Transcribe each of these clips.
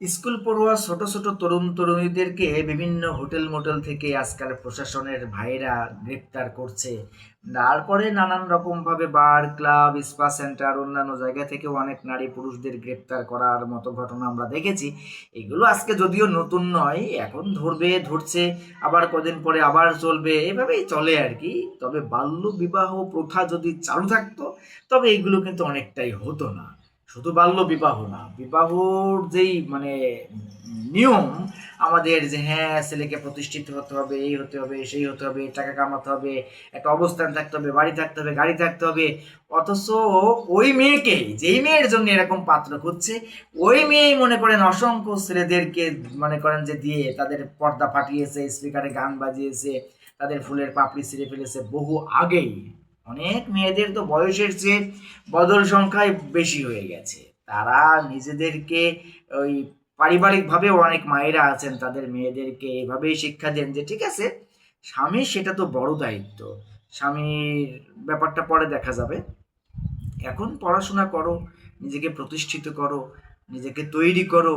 School পড়ুয়া ছোট ছোট তরুণ তরুণীদেরকে বিভিন্ন হোটেল মোটেল থেকে আজকাল প্রশাসনের ভাইরা গ্রেপ্তার করছে। তারপরে নানান রকম ভাবে বার, ক্লাব, স্পা সেন্টার, অন্যান্য জায়গা থেকেও অনেক নারী পুরুষদের গ্রেপ্তার করার মতো ঘটনা আমরা দেখেছি। এগুলো আজকে যদিও নতুন নয়, এখন ধরছে, আবার কদিন পরে আবার চলবে, এভাবেই চলে আর কি। তবে বাল্য বিবাহ প্রথা যদি চালু থাকতো, তবে এগুলো কিন্তু অনেকটাই হতো না। শুধু বাল্য বিবাহ না, বিবাহর যেই নিয়ম আমাদের, যে হ্যাঁ ছেলেকে প্রতিষ্ঠিত হতে হবে, এই হতে হবে, সেই হতে হবে, টাকা কামাতে হবে, একটা অবস্থান থাকতে হবে, বাড়ি থাকতে হবে, গাড়ি থাকতে হবে, অথচ ওই মেয়েকেই, যেই মেয়ের জন্য এরকম পাত্র খুঁজছে, ওই মেয়েই মনে করেন অসংখ্য ছেলেদেরকে মনে করেন যে দিয়ে তাদের পর্দা ফাটিয়েছে, স্পিকারে গান বাজিয়েছে, তাদের ফুলের পাপড়ি ছিঁড়ে ফেলেছে বহু আগেই। অনেক মেয়েদের তো বয়সের চেয়ে বদল সংখ্যায় বেশি হয়ে গেছে। তারা নিজেদেরকে ওই পারিবারিকভাবেও অনেক মায়েরা আছেন, তাদের মেয়েদেরকে এভাবেই শিক্ষা দেন যে ঠিক আছে, স্বামী সেটা তো বড় দায়িত্ব, স্বামীর ব্যাপারটা পরে দেখা যাবে, এখন পড়াশোনা করো, নিজেকে প্রতিষ্ঠিত করো, নিজেকে তৈরি করো,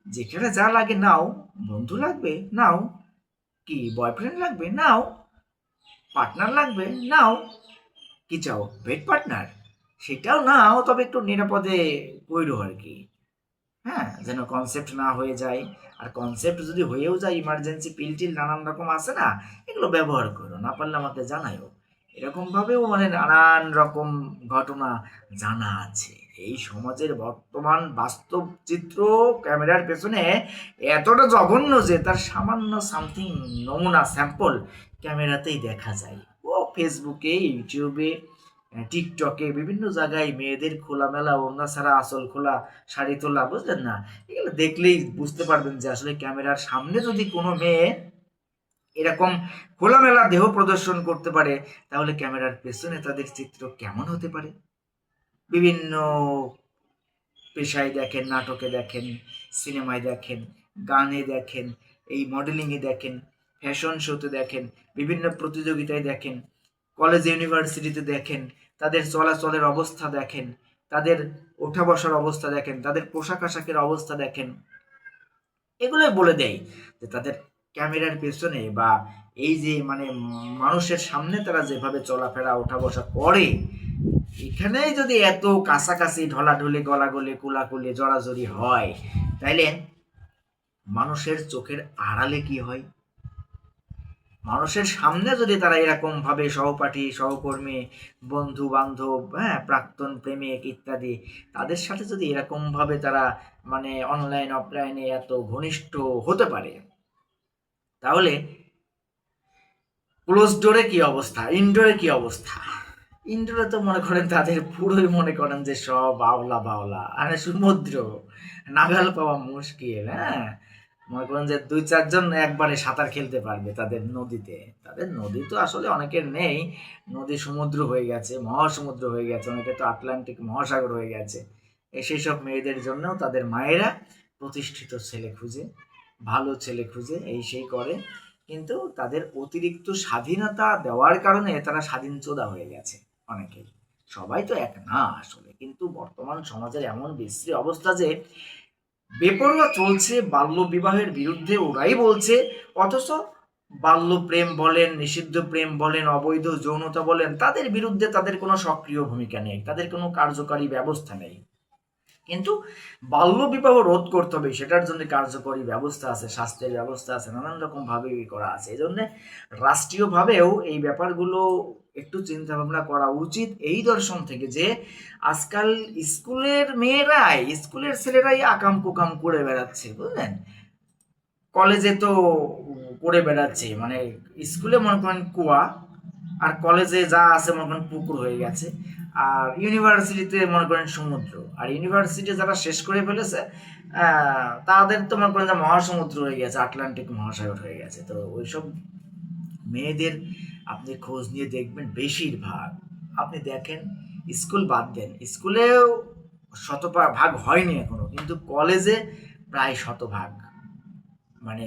যেখানে যা লাগে নাও, বন্ধু লাগবে নাও, কি বয়ফ্রেন্ড লাগবে নাও, পার্টনার লাগবে নাও, কি চাও বেড পার্টনার, সেটাও নাও, তবে একটু নিরাপদে কইরো আর কি। হ্যাঁ, যেন কনসেপ্ট না হয়ে যায়। আর কনসেপ্ট যদি হয়েও যায়, ইমার্জেন্সি পিল টিল নানান রকম আছে না, এগুলো ব্যবহার করো, না পারলে আমাকে জানাইও। এরকমভাবেও নানান রকম ঘটনা জানা আছে। এই সমাজের বর্তমান বাস্তব চিত্র ক্যামেরার পেছনে এতটা জঘন্য যে তার সামান্য সামথিং নমুনা স্যাম্পল ক্যামেরাতেই দেখা যায়। ও ফেসবুকে, ইউটিউবে, টিকটকে বিভিন্ন জায়গায় মেয়েদের খোলামেলা ওড়না ছাড়া আঁচল খোলা শাড়ি তোলা, বুঝলেন না? এগুলো দেখলেই বুঝতে পারবেন যে আসলে ক্যামেরার সামনে যদি কোনো মেয়ে এরকম খোলামেলা দেহ প্রদর্শন করতে পারে, তাহলে ক্যামেরার পেছনে তাদের চিত্র কেমন হতে পারে। বিভিন্ন পেশায় দেখেন, নাটকে দেখেন, সিনেমায় দেখেন, গানে দেখেন, এই মডেলিংয়ে দেখেন, ফ্যাশন শোতে দেখেন, বিভিন্ন প্রতিযোগিতায় দেখেন, কলেজ ইউনিভার্সিটিতে দেখেন, তাদের চলাচলের অবস্থা দেখেন, তাদের ওঠা বসার অবস্থা দেখেন, তাদের পোশাক আশাকের অবস্থা দেখেন, এগুলোই বলে দেয় যে তাদের ক্যামেরার পেছনে বা এই যে মানুষের সামনে তারা যেভাবে চলাফেরা ওঠা বসা করে, এখানেই যদি এত কাছাকাছি ঢলাঢলি গলাগলি কুলাকুলি জড়াজড়ি হয়, তাইলে মানুষের চোখের আড়ালে কি হয়? মানুষের সামনে যদি তারা এরকম ভাবে সহপাঠী, সহকর্মী, বন্ধু বান্ধব, হ্যাঁ, প্রাক্তন প্রেমিক ইত্যাদি, তাদের সাথে যদি এরকম ভাবে তারা অনলাইন অফলাইনে এত ঘনিষ্ঠ হতে পারে, তাহলে ক্লোজ ডোরে কি অবস্থা, ইনডোরে কি অবস্থা? ইনডোরে তো মনে করেন তাদের পুরোই মনে করেন যে সব আওলা বাওলা, সমুদ্র, নাগাল পাওয়া মুশকিল। হ্যাঁ, মনে করেন যে দুই চারজন একবারে সাঁতার খেলতে পারবে তাদের নদীতে। তাদের নদী তো আসলে অনেকের নেই, নদী সমুদ্র হয়ে গেছে, মহাসমুদ্র হয়ে গেছে, অনেকে তো আটলান্টিক মহাসাগর হয়ে গেছে। সেই সব মেয়েদের জন্যও তাদের মায়েরা প্রতিষ্ঠিত ছেলে খুঁজে, ভালো ছেলে খুঁজে, এই সেই করে, কিন্তু তাদের অতিরিক্ত স্বাধীনতা দেওয়ার কারণে তারা স্বাধীনচোদা হয়ে গেছে অনেকেই। সবাই তো এক না আসলে, কিন্তু বর্তমান সমাজের এমন বিশ্রী অবস্থা যে বেপরোয়া চলছে, বাল্য বিবাহের বিরুদ্ধে ওরাই বলছে, অথচ বাল্য প্রেম বলেন, নিষিদ্ধ প্রেম বলেন, অবৈধ যৌনতা বলেন, তাদের বিরুদ্ধে তাদের কোনো সক্রিয় ভূমিকা নেই, তাদের কোনো কার্যকারী ব্যবস্থা নেই। কিন্তু বাল্য বিবাহ রোধ করতে হবে, সেটার জন্য কার্যকরী ব্যবস্থা আছে, স্বাস্থ্যের ব্যবস্থা আছে, নানান রকম ভাবে করা আছে। এই জন্য রাষ্ট্রীয়ভাবেও এই ব্যাপারগুলো একটু চিন্তা ভাবনা করা উচিত, এই দর্শন থেকে যে আজকাল স্কুলের মেয়েরাই, স্কুলের ছেলেরাই আকাম কুকাম করে বেড়াচ্ছে, বুঝলেন? কলেজে তো করে বেড়াচ্ছে, স্কুলে মনে করেন কুয়া, আর কলেজে যা আছে মনে করেন পুকুর হয়ে গেছে, আর ইউনিভার্সিটিতে মনে করেন সমুদ্র, আর ইউনিভার্সিটি যারা শেষ করে ফেলেছে তাদের তো মনে করেন যে মহাসমুদ্র হয়ে গেছে, আটলান্টিক মহাসাগর হয়ে গেছে। তো ওইসব মেয়েদের আপনি খোঁজ নিয়ে দেখবেন, বেশিরভাগ আপনি দেখেন, স্কুল বাদ দেন, স্কুলেও শতভাগ হয়নি এখনো, কিন্তু কলেজে প্রায় শতভাগ,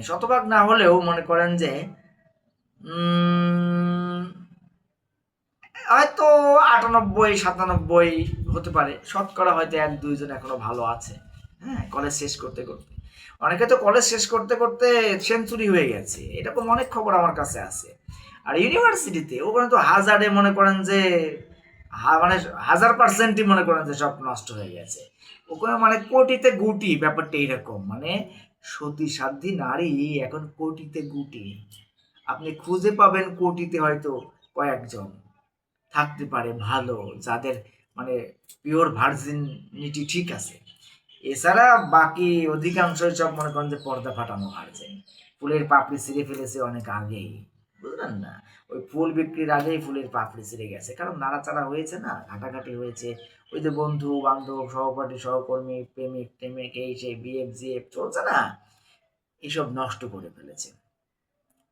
শতভাগ না হলেও মনে করেন যে হয়তো 98-97 হতে পারে, শতকরা হয়তো 1-2 জন এখনো ভালো আছে, হ্যাঁ, কলেজ শেষ করতে করতে। অনেকে তো কলেজ শেষ করতে করতে সেঞ্চুরি হয়ে গেছে, এরকম অনেক খবর আমার কাছে আছে। আর ইউনিভার্সিটিতে ওখানে তো হাজারে মনে করেন যে মানে 1000%ই মনে করেন যে সব নষ্ট হয়ে গেছে। ওখানে মানে কোটিতে গুটি, ব্যাপারটা এরকম, মানে সতী সাধ্বী নারী এখন কোটিতে গুটি। আপনি খুঁজে পাবেন কোটিতে হয়তো কয়েকজন থাকতে পারে ভালো, যাদের মানে পিওর ভার্জিনিটি ঠিক আছে। এছাড়া বাকি অধিকাংশই সব মনে করেন যে পর্দা ফাটানো ভার্জিন। ফুলের পাপড়ি ছিঁড়ে ফেলেছে অনেক আগেই, বুঝলেন না? ওই ফুল বিক্রির আগেই ফুলের পাপড়ি ছিঁড়ে গেছে, কারণ নাড়াচাড়া হয়েছে না, ঘাটাঘাটি হয়েছে। ওই যে বন্ধু বান্ধব সহপাঠী সহকর্মী প্রেমিক টেমিক এই সেই বিএফ জিএফ চলছে না, এসব নষ্ট করে ফেলেছে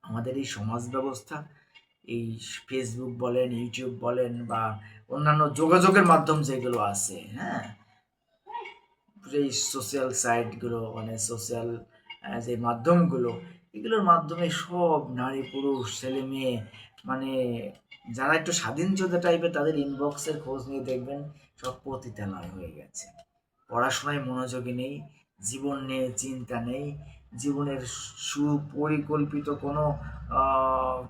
আমাদের এই সমাজ ব্যবস্থা। এই ফেসবুক বলেন, ইউটিউব বলেন, বা অন্যান্য যোগাযোগের মাধ্যম যেগুলো আছে, হ্যাঁ, এই সোশ্যাল সাইটগুলো, মানে সোশ্যাল যে মাধ্যমগুলো, এগুলোর মাধ্যমে সব নারী পুরুষ ছেলে মেয়ে, মানে যারা একটু স্বাধীনচেতা টাইপের, তাদের ইনবক্সের খোঁজ নিয়ে দেখবেন সব পতিতালয় হয়ে গেছে। পড়াশোনায় মনোযোগী নেই, জীবন নিয়ে চিন্তা নেই, জীবনের সুপরিকল্পিত কোনো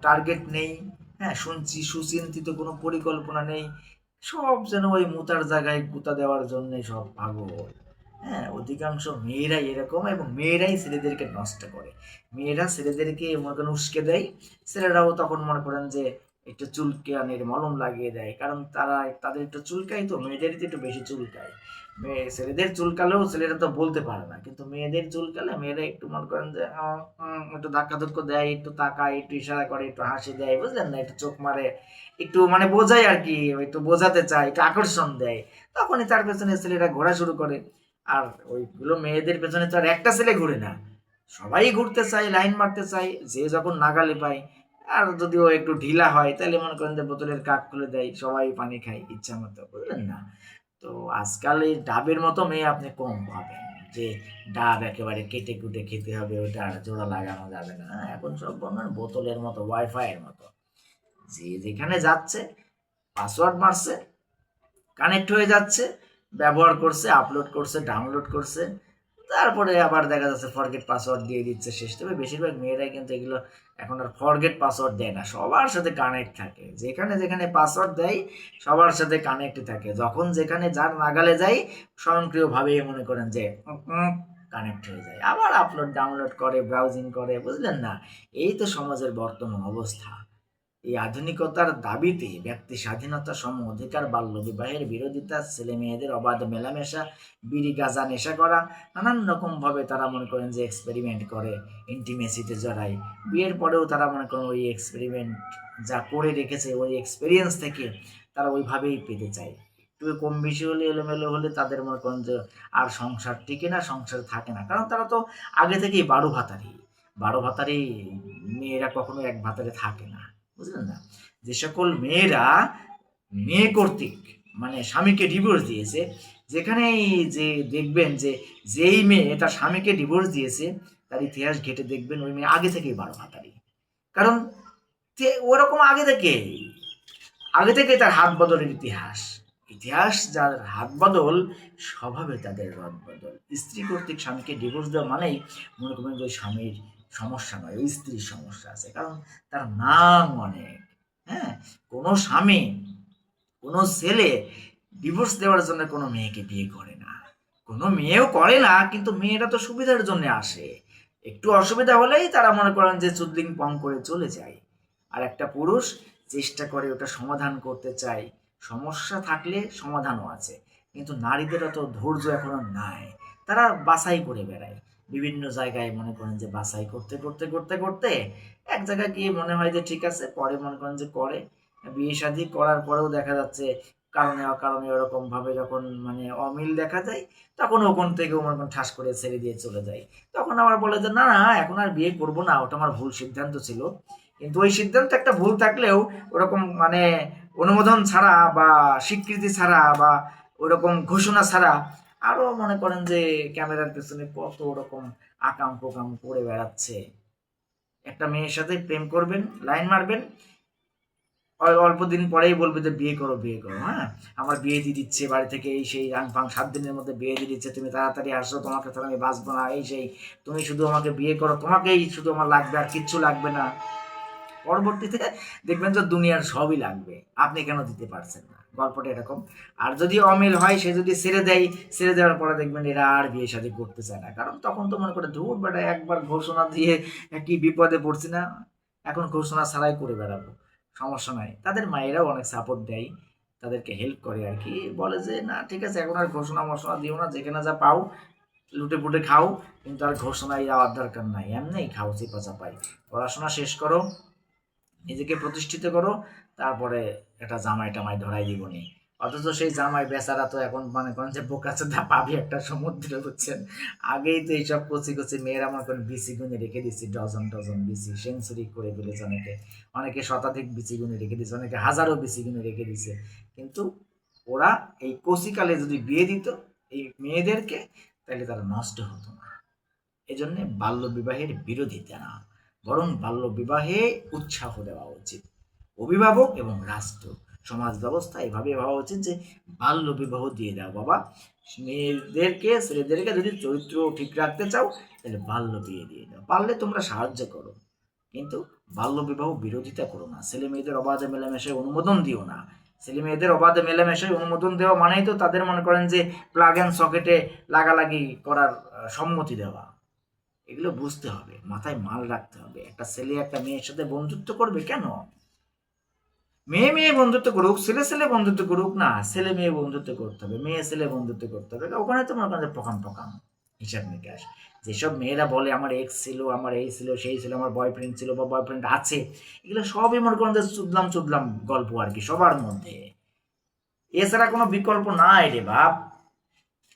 টার্গেট নেই, হ্যাঁ, শুনছি সুচিন্তিত কোনো পরিকল্পনা নেই। সব যেন ওই মুতার জায়গায় গুতা দেওয়ার জন্য সব পাগল। হ্যাঁ, অধিকাংশ মেয়েরাই এরকম, এবং মেয়েরাই ছেলেদেরকে নষ্ট করে। মেয়েরা ছেলেদেরকে মনে করেন উস্কে দেয়, ছেলেরাও তখন মনে করেন যে একটু চুলকানির মলম লাগিয়ে দেয়, কারণ তাদের একটু চুলকায়, তো মেয়েদের তো একটু বেশি চুলকায়। ছেলেদের চুলকালেও ছেলেরা তো বলতে পারে না, কিন্তু মেয়েদের চুলকালে মেয়েরা একটু মনে করেন যে একটু ধাক্কা ধুক্কো দেয়, একটু তাকায়, একটু ইশারা করে, একটু হাসি দেয়, বুঝলেন না, একটু চোখ মারে, একটু মানে বোঝায় আর কি, একটু বোঝাতে চায়, একটু আকর্ষণ দেয়। তখনই তার পেছনে ছেলেরা ঘোরা শুরু করে। আর ওইগুলো মেয়েদের পেছনে তো আর একটা ছেলে ঘুরে না, সবাই ঘুরতে চায়, লাইন মারতে চায়, যে যখন নাগালে পায়। আর যদি ও একটু ঢিলা হয় তাহলে মনে করেন যে বোতলের কাক খুলে দেয়, সবাই পানি খায় ইচ্ছা মতো, বুঝলেন না? তো আজকাল এই ডাবের মতো মেয়ে আপনি কম পাবেন, যে ডাব একেবারে কেটে কুটে খেতে হবে, ওটা আর জোড়া লাগানো যাবে না। এখন সব বলবেন বোতলের মতো, ওয়াইফাই এর মতো, যে যেখানে যাচ্ছে পাসওয়ার্ড মারছে, কানেক্ট হয়ে যাচ্ছে, ব্যবহার করছে, আপলোড করছে, ডাউনলোড করছে, তারপরে আবার দেখা যাচ্ছে ফরগেট পাসওয়ার্ড দিয়ে দিচ্ছে শেষ। তবে বেশিরভাগ মেয়েরাই কিন্তু এগুলো এখন আর ফরগেট পাসওয়ার্ড দেয় না, সবার সাথে কানেক্ট থাকে, যেখানে যেখানে পাসওয়ার্ড দেয় সবার সাথে কানেক্ট থাকে, যখন যেখানে যার নাগালে যায় স্বয়ংক্রিয়ভাবে মনে করেন যে কানেক্ট হয়ে যায়, আবার আপলোড ডাউনলোড করে, ব্রাউজিং করে, বুঝলেন না? এই তো সমাজের বর্তমান অবস্থা। এই আধুনিকতার দাবিতে ব্যক্তি স্বাধীনতা, সম অধিকার, বাল্যবিবাহের বিরোধিতা, ছেলে মেয়েদের অবাধ মেলামেশা, বিড়ি গাঁজা নেশা করা, নানান রকমভাবে তারা মনে করেন যে এক্সপেরিমেন্ট করে, ইন্টিমেসিতে জড়ায়। বিয়ের পরেও তারা মনে করেন ওই এক্সপেরিমেন্ট যা করে রেখেছে, ওই এক্সপিরিয়েন্স থেকে তারা ওইভাবেই পেতে চায়। একটু কম বেশি হলে, এলোমেলো হলে তাদের মনে করেন যে আর সংসার টিকে না, সংসার থাকে না, কারণ তারা তো আগে থেকেই বারো ভাতারি। বারো ভাতারি মেয়েরা কখনো এক ভাতারে থাকে না, বুঝলেন না? যে সকল মেয়েরা মেয়ে কর্তৃক মানে স্বামীকে ডিভোর্স দিয়েছে, যেখানেই যে দেখবেন যে যেই মেয়ে তার স্বামীকে ডিভোর্স দিয়েছে, তার ইতিহাস ঘেটে দেখবেন ওই মেয়ে আগে থেকেই বারো ভাতারি। কারণ ওরকম আগে থেকে তার হাত বদলের ইতিহাস। ইতিহাস যার হাত বদল, স্বভাবে তাদের রদ বদল। স্ত্রী কর্তৃক স্বামীকে ডিভোর্স দেওয়া মানেই মনে করবেন যে ওই স্বামীর সমস্যা নয়, ওই স্ত্রীর সমস্যা আছে, কারণ তার নাম অনেক। হ্যাঁ, কোনো স্বামী, কোনো ছেলে ডিভোর্স দেওয়ার জন্য কোনো মেয়েকে বিয়ে করে না, কোনো মেয়েও করে না, কিন্তু মেয়েরা তো সুবিধার জন্য আসে, একটু অসুবিধা হলেই তারা মনে করেন যে চুদলিং পং করে চলে যায়। আর একটা পুরুষ চেষ্টা করে ওটা সমাধান করতে চায়, সমস্যা থাকলে সমাধানও আছে, কিন্তু নারীদের অত ধৈর্য এখনো নাই, তারা বাছাই করে বেড়ায় বিভিন্ন জায়গায়, মনে করেন যে বাছাই করতে করতে করতে করতে এক জায়গায় গিয়ে মনে হয় যে ঠিক আছে, পরে মনে করেন যে করে, বিয়ে শাদী করার পরেও দেখা যাচ্ছে কারণে অকারণে ওরকম ভাবে যখন মানে অমিল দেখা যায়, তখন ওখান থেকে মনে করেন ঠাস করে ছেড়ে দিয়ে চলে যায়। তখন আবার বলে যে না না, এখন আর বিয়ে করবো না, ওটা আমার ভুল সিদ্ধান্ত ছিল। কিন্তু ওই সিদ্ধান্ত একটা ভুল থাকলেও ওরকম মানে অনুমোদন ছাড়া বা স্বীকৃতি ছাড়া বা ওরকম ঘোষণা ছাড়া আরো মনে করেন যে ক্যামেরার পেছনে কত ওরকম আকাম প্রকাম করে বেড়াচ্ছে। একটা মেয়ের সাথে প্রেম করবেন, লাইন মারবেন, অল্প দিন পরেই বলবে যে বিয়ে করো বিয়ে করো, হ্যাঁ আমার বিয়ে দিয়ে দিচ্ছে বাড়ি থেকে, এই সেই রাং ফাং 7 দিনের মধ্যে বিয়ে দিয়ে দিচ্ছে, তুমি তাড়াতাড়ি আসো, তোমাকে ছাড়া আমি বাঁচবো না, এই সেই, তুমি শুধু আমাকে বিয়ে করো, তোমাকেই শুধু আমার লাগবে আর কিচ্ছু লাগবে না। পরবর্তীতে দেখবেন যে দুনিয়ার সবই লাগবে, আপনি কেন দিতে পারছেন না, গল্পটা এরকম। আর যদি অমিল হয়, সে যদি ছেড়ে দেয়, ছেড়ে দেওয়ার পরে দেখবেন এরা আর বিয়ে শাদী করতে চায় না, কারণ তখন তো মনে করে ধুর বেটা একবার ঘোষণা দিয়ে কি বিপদে পড়ছি না, এখন ঘোষণা ছাড়াই করে বেড়াবো, সমস্যা নাই। তাদের মায়েরাও অনেক সাপোর্ট দেয়, তাদেরকে হেল্প করে আর কি, বলে যে না ঠিক আছে এখন আর ঘোষণা মশনা দিও না, যেখানে যা পাও লুটে পুটে খাও, কিন্তু আর ঘোষণায় যাওয়ার দরকার নাই, এমনিই খাও চিপা চাপাই, পড়াশোনা শেষ করো, নিজেকে প্রতিষ্ঠিত করো, তারপরে একটা জামাই টামাই ধরাই দিবনি। অথচ সেই জামাই বেচারা তো এখন মনে করেন যে বোকাচোদা পাবি একটা সমুদ্রে, বুঝছেন, আগেই তো এইসব কচি কচি মেয়েরা মনে করেন বিসি গুনে রেখে দিচ্ছে, ডজন ডজন বিসি সেঞ্চুরি করে ফেলেছে, অনেকে অনেকে শতাধিক বিসি গুনে রেখে দিচ্ছে, অনেকে হাজারো বিসি গুনে রেখে দিচ্ছে, কিন্তু ওরা এই কচিকালে যদি বিয়ে দিত এই মেয়েদেরকে, তাহলে তারা নষ্ট হতো না। এজন্য বাল্য বিবাহের বিরোধিতা না, বরং বাল্য বিবাহে উৎসাহ দেওয়া উচিত। অভিভাবক এবং রাষ্ট্র, সমাজ ব্যবস্থা এভাবে ভাবা উচিত যে বাল্য বিবাহ দিয়ে দাও বাবা, মেয়েদেরকে ছেলেদেরকে যদি চরিত্র ঠিক রাখতে চাও তাহলে বাল্য বিয়ে দিয়ে দাও, পারলে তোমরা সাহায্য করো, কিন্তু বাল্য বিবাহ বিরোধিতা করো না, ছেলে মেয়েদের অবাধে মেলামেশায় অনুমোদন দিও না। ছেলে মেয়েদের অবাধে মেলামেশায় অনুমোদন দেওয়া মানেই তো তাদের মনে করেন যে প্লাগ অ্যান্ড সকেটে লাগালাগি করার সম্মতি দেওয়া। এগুলো বুঝতে হবে, মাথায় মাল রাখতে হবে, একটা ছেলে একটা মেয়ের সাথে বন্ধুত্ব করবে কেন, মেয়ে মেয়ে বন্ধুত্ব করুক, ছেলে ছেলে বন্ধুত্ব করুক, না ছেলে মেয়ে বন্ধুত্ব করতে হবে, মেয়ে ছেলে বন্ধুত্ব করতে হবে, ওখানে তো মনে করেন পকাম পকাম হিসাব নিকাশ। যেসব মেয়েরা বলে আমার এক্স ছিল, আমার এই ছিল সেই ছিল, আমার বয়ফ্রেন্ড ছিল বা বয়ফ্রেন্ড আছে, এগুলো সবই মনে করেন যে চুদলাম চুদলাম গল্প আর কি সবার মধ্যে, এছাড়া কোনো বিকল্প নাই রে বাপ,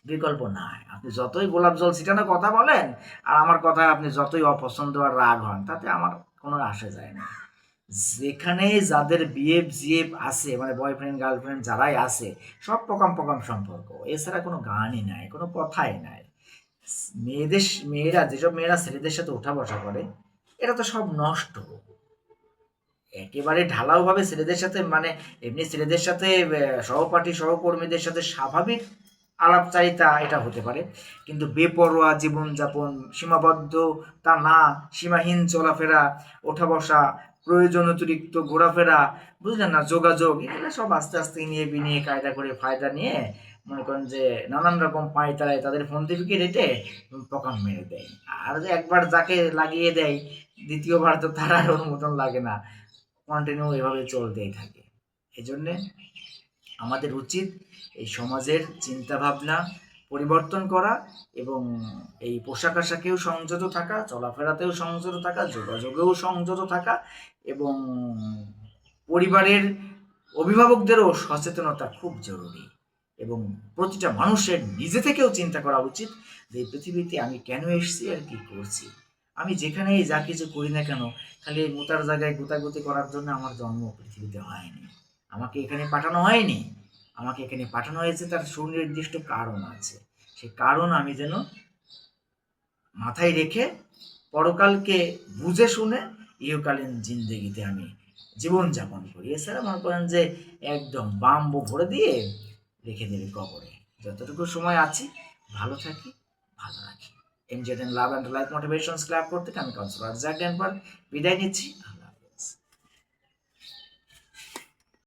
বিকল্প নাই। আপনি যতই গোলাপ জল ছিটানোর কথা বলেন আর আমার কথা আপনি যতই অপছন্দ আর রাগ হন, তাতে আমার কোনো আসে যায় না। যেখানে যাদের বিএফ জিএফ আছে, মানে বয়ফ্রেন্ড গার্লফ্রেন্ড যারাই আছে, সব পকাম পকাম সম্পর্ক, এছাড়া কোনো গানই নাই, কোনো কথাই নাই। মেয়েরা যেসব মেয়েরা ছেলেদের সাথে ওঠা বসা করে, এটা তো সব নষ্ট, একেবারে ঢালাও ভাবে ছেলেদের সাথে, মানে এমনি ছেলেদের সাথে সহপাঠী সহকর্মীদের সাথে স্বাভাবিক আলাপচারিতা এটা হতে পারে, কিন্তু বেপরোয়া জীবনযাপন, সীমাবদ্ধতা না, সীমাহীন চলাফেরা, ওঠা বসা, প্রয়োজন অতিরিক্ত ঘোরাফেরা, বুঝলেন না, যোগাযোগ, এগুলো সব আস্তে আস্তে নিয়ে বিনিয়ে কায়দা করে ফায়দা নিয়ে মনে করেন যে নানান রকম পায় তারায় তাদের ফোন থেকে রেটে পকাম মেরে দেয়। আর যে একবার যাকে লাগিয়ে দেয় দ্বিতীয়বার তো তার আর অনুমোদন লাগে না, কন্টিনিউ এভাবে চলতেই থাকে। এজন্যে আমাদের উচিত এই সমাজের চিন্তাভাবনা পরিবর্তন করা এবং এই পোশাক আশাকেও সংযত থাকা, চলাফেরাতেও সংযত থাকা, যোগাযোগেও সংযত থাকা, এবং পরিবারের অভিভাবকদেরও সচেতনতা খুব জরুরি, এবং প্রতিটা মানুষের নিজে থেকেও চিন্তা করা উচিত যে এই পৃথিবীতে আমি কেন এসেছি আর কি করছি, আমি যেখানেই যা কিছু করি না কেন খালি মোতার জায়গায় গোতাগুতি করার জন্য আমার জন্ম পৃথিবীতে হয়নি, আমাকে এখানে পাঠানো হয়নি, আমাকে এখানে পাঠানো হয়েছে তার সুনির্দিষ্ট কারণ আছে, সেই কারণ আমি যেন মাথায় রেখে পরকালকে বুঝে শুনে ইহকালীন জিন্দেগিতে আমি জীবনযাপন করি। এছাড়া মনে করেন যে একদম বাম্বু ভরে দিয়ে রেখে দেবে কবরে। যতটুকু সময় আছি ভালো থাকি, ভালো রাখি। Enjoyed and love and life motivations club করতে আমি কাউন্সিলর জ্যাক ডেনভার বিদায় নিচ্ছি।